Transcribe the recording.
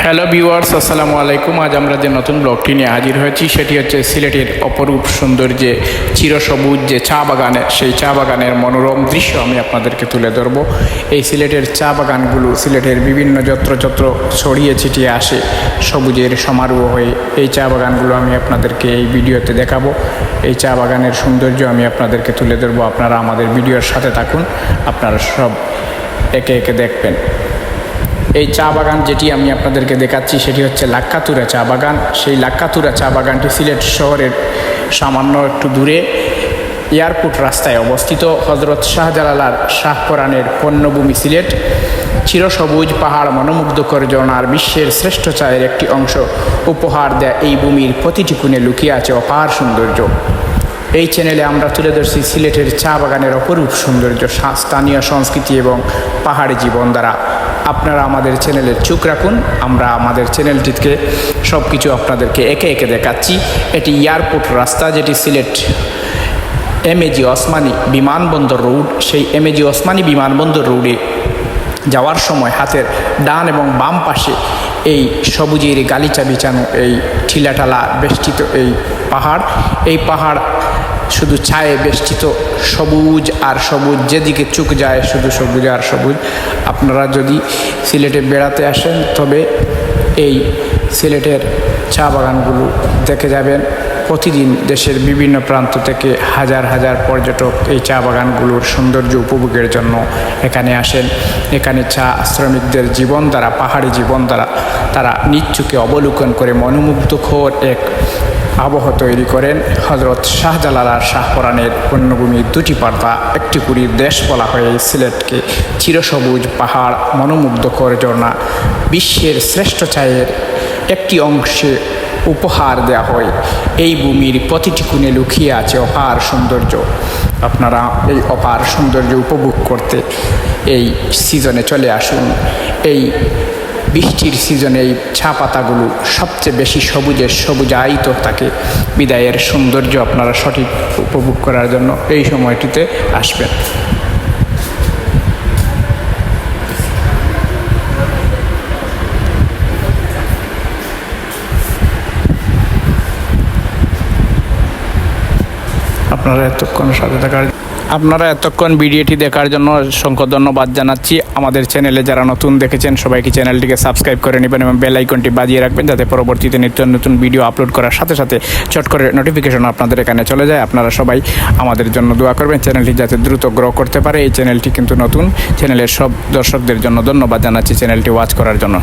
Hello viewers, আসসালামু আলাইকুম। আজ আমরা যে নতুন ব্লগটি নিয়ে হাজির হয়েছি সেটি হচ্ছে সিলেটের অপরূপ সৌন্দর্যে চিরসবুজ যে চা বাগানের সেই চা বাগানের মনোরম দৃশ্য আমি আপনাদেরকে তুলে ধরব। এই সিলেটের চা বাগানগুলো সিলেটের বিভিন্ন যত্রযত্র ছড়িয়ে ছিটিয়ে আসে সবুজের সমারোহ হয়ে। এই চা বাগানগুলো আমি আপনাদেরকে এই ভিডিওতে দেখাবো। এই চা বাগানের সৌন্দর্য আমি আপনাদেরকে তুলে ধরবো। আপনারা আমাদের ভিডিওর সাথে থাকুন, আপনারা সব একে একে দেখবেন। এই চা বাগান যেটি আমি আপনাদেরকে দেখাচ্ছি সেটি হচ্ছে লাক্কাতুরা চা বাগান। সেই লাক্কাতুরা চা বাগানটি সিলেট শহরের সামান্য একটু দূরে এয়ারপোর্ট রাস্তায় অবস্থিত। হজরত শাহজালাল শাহপরানের পণ্যভূমি সিলেট। চিরসবুজ পাহাড়, মনোমুগ্ধকর ঝর্ণার বিশ্বের শ্রেষ্ঠ চায়ের একটি অংশ উপহার দেয় এই ভূমির প্রতিটি কোণে লুকিয়ে আছে অপার সৌন্দর্য। এই চ্যানেলে আমরা তুলে ধরছি সিলেটের চা বাগানের অপরূপ সৌন্দর্য, স্থানীয় সংস্কৃতি এবং পাহাড়ি জীবন দ্বারা। আপনারা আমাদের চ্যানেলে চোখ রাখুন, আমরা আমাদের চ্যানেলটিকে সব কিছু আপনাদেরকে একে একে দেখাচ্ছি। এটি এয়ারপোর্ট রাস্তা, যেটি সিলেট এমএজি ওসমানী বিমানবন্দর রোড। সেই এমএজি ওসমানী বিমানবন্দর রোডে যাওয়ার সময় হাতের ডান এবং বাম পাশে এই সবুজের গালিচা বিছানো এই ঠিলাঠালা বেষ্টিত এই পাহাড় শুধু ছায়ে বেষ্টিত, সবুজ আর সবুজ, যেদিকে চোখ যায় শুধু সবুজ আর সবুজ। আপনারা যদি সিলেটে বেড়াতে আসেন তবে এই সিলেটের চা বাগানগুলো দেখে যাবেন। প্রতিদিন দেশের বিভিন্ন প্রান্ত থেকে হাজার হাজার পর্যটক এই চা বাগানগুলোর সৌন্দর্য উপভোগের জন্য এখানে আসেন। এখানে চা শ্রমিকদের জীবন দ্বারা, পাহাড়ি জীবন দ্বারা তারা নিজ চোখে অবলোকন করে মনোমুগ্ধকর এক আবহ তৈরি করেন। হজরত শাহজালাল শাহপরানের পণ্যভূমির দুটি পর্দা একটি পুরীর দেশ বলা হয় এই সিলেটকে। চিরসবুজ পাহাড়, মনোমুগ্ধকর ঝর্ণা, বিশ্বের শ্রেষ্ঠ চায়ের একটি অংশে উপহার দেওয়া হয়। এই ভূমির প্রতিটি কোণে লুকিয়ে আছে অপার সৌন্দর্য। আপনারা এই অপার সৌন্দর্য উপভোগ করতে এই সিজনে চলে আসুন। এই বৃষ্টির সিজনে এই চা পাতাগুলো সবচেয়ে বেশি সবুজায়িত থাকে। বিদায়ের সৌন্দর্য আপনারা সঠিক উপভোগ করার জন্য এই সময়টিতে আসবেন। আপনারা এতক্ষণ ভিডিওটি দেখার জন্য অসংখ্য ধন্যবাদ জানাচ্ছি। আমাদের চ্যানেলে যারা নতুন দেখেছেন সবাইকে চ্যানেলটিকে সাবস্ক্রাইব করে নেবেন এবং বেল আইকনটি বাজিয়ে রাখবেন, যাতে পরবর্তীতে নিত্য নতুন ভিডিও আপলোড করার সাথে সাথে চট করে নোটিফিকেশন আপনাদের এখানে চলে যায়। আপনারা সবাই আমাদের জন্য দোয়া করবেন, চ্যানেলটি যাতে দ্রুত গ্রো করতে পারে। এই চ্যানেলটি কিন্তু নতুন, চ্যানেলের সব দর্শকদের জন্য ধন্যবাদ জানাচ্ছি চ্যানেলটি ওয়াচ করার জন্য।